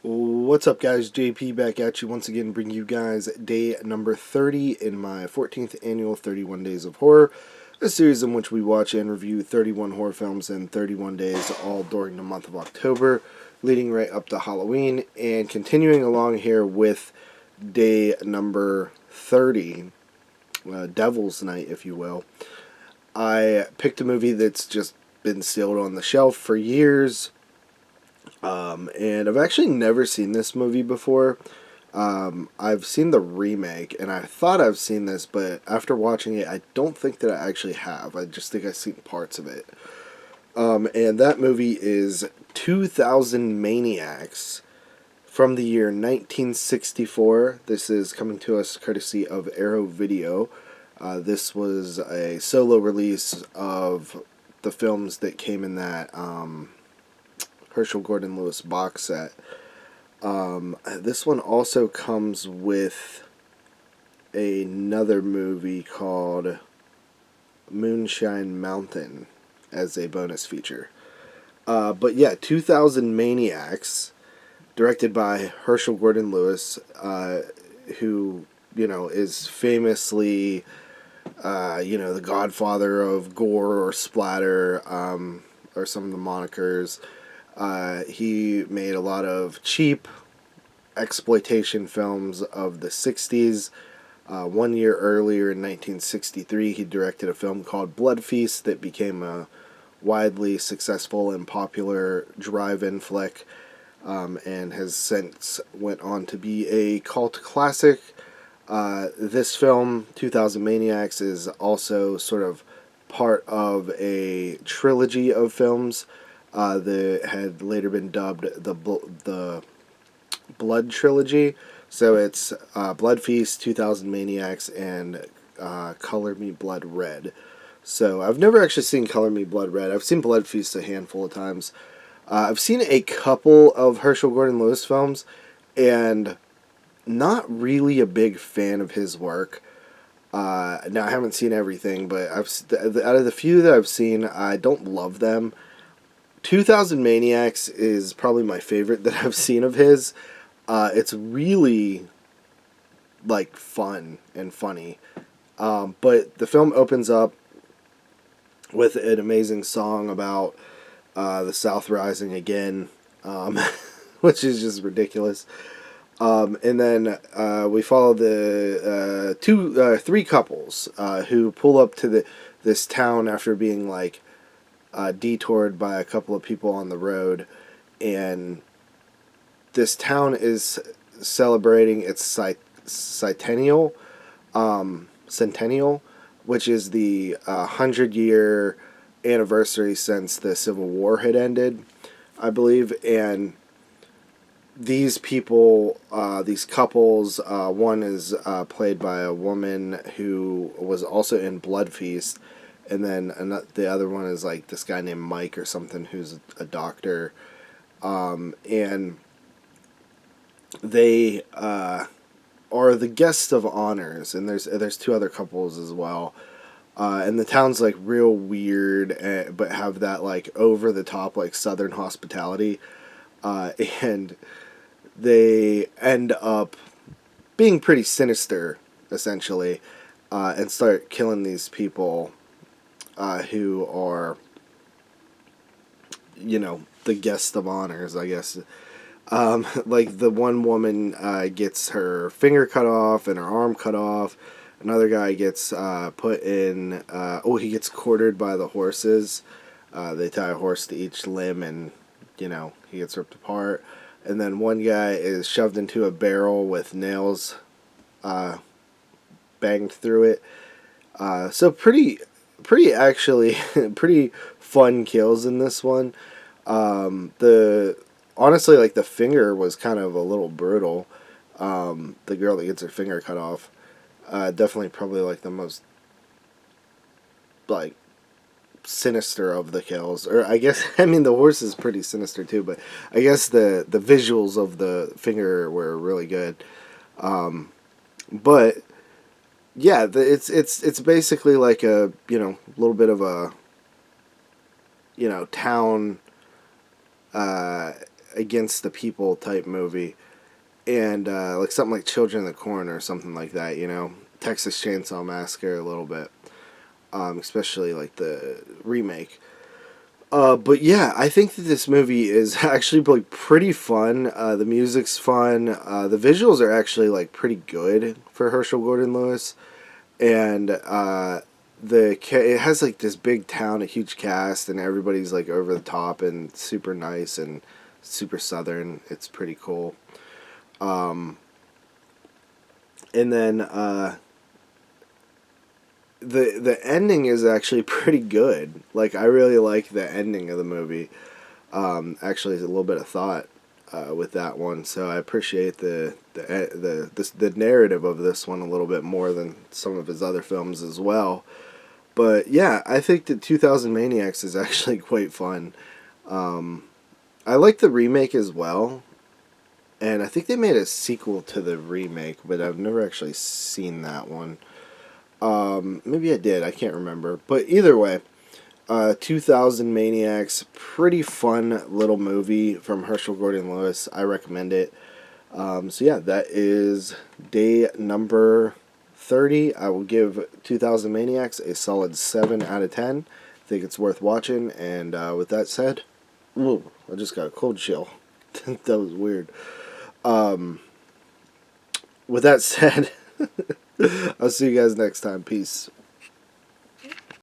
What's up, guys? JP back at you once again, bring you guys day number 30 in my 14th annual 31 Days of Horror, a series in which we watch and review 31 horror films in 31 days, all during the month of October, leading right up to Halloween, and continuing along here with day number 30, Devil's Night, if you will. I picked a movie that's just been sealed on the shelf for years. And I've actually never seen this movie before. I've seen the remake, and I thought I've seen this, but after watching it, I don't think that I actually have. I just think I've seen parts of it. And that movie is 2000 Maniacs from the year 1964. This is coming to us courtesy of Arrow Video. This was a solo release of the films that came in that Herschel Gordon Lewis box set. This one also comes with another movie called Moonshine Mountain as a bonus feature. But yeah, 2000 Maniacs, directed by Herschel Gordon Lewis, who, is famously, the godfather of gore or splatter, or some of the monikers. He made a lot of cheap exploitation films of the 60s. 1 year earlier, in 1963, he directed a film called Blood Feast that became a widely successful and popular drive-in flick, and has since went on to be a cult classic. This film, 2000 Maniacs, is also sort of part of a trilogy of films that had later been dubbed the Blood Trilogy. So it's Blood Feast, 2000 Maniacs, and Color Me Blood Red. So I've never actually seen Color Me Blood Red. I've seen Blood Feast a handful of times. I've seen a couple of Herschel Gordon Lewis films, and not really a big fan of his work. Now, I haven't seen everything, but out of the few that I've seen, I don't love them. 2000 Maniacs is probably my favorite that I've seen of his. It's really, fun and funny. But the film opens up with an amazing song about the South rising again, which is just ridiculous. And then we follow the three couples who pull up to this town after being, detoured by a couple of people on the road, and this town is celebrating its centennial, which is the 100-year anniversary since the Civil War had ended, I believe. And these people, these couples, one is played by a woman who was also in Blood Feast, and then the other one is this guy named Mike or something who's a doctor, and they are the guests of honors, and there's two other couples as well, and the town's real weird, but have that over the top Southern hospitality, and they end up being pretty sinister essentially, and start killing these people who are, the guest of honors, I guess. The one woman gets her finger cut off and her arm cut off. Another guy gets put in, he gets quartered by the horses. They tie a horse to each limb, and, he gets ripped apart. And then one guy is shoved into a barrel with nails banged through it. So pretty actually pretty fun kills in this one. Honestly, the finger was kind of a little brutal. The girl that gets her finger cut off, definitely probably the most sinister of the kills. Or I guess, I mean, the horse is pretty sinister too, but I guess the visuals of the finger were really good. But yeah, it's basically a little bit of a town against the people type movie, and like something like Children of the Corn or something like that, you know, Texas Chainsaw Massacre a little bit, especially like the remake. But yeah, I think that this movie is actually like pretty fun. The music's fun. The visuals are actually like pretty good for Herschel Gordon Lewis, and it has like this big town, a huge cast, and everybody's like over the top and super nice and super southern. It's pretty cool. And then the ending is actually pretty good. Like, I really like the ending of the movie. Actually, there's a little bit of thought with that one, so I appreciate the narrative of this one a little bit more than some of his other films as well. But yeah, I think that 2000 Maniacs is actually quite fun. I like the remake as well, and I think they made a sequel to the remake, but I've never actually seen that one. Maybe I did, I can't remember. But either way, 2000 Maniacs, pretty fun little movie from Herschel Gordon Lewis. I recommend it. So yeah, that is day number 30. I will give 2000 Maniacs a solid 7 out of 10. I think it's worth watching, and with that said, ooh, I just got a cold chill. That was weird. With that said, I'll see you guys next time. Peace.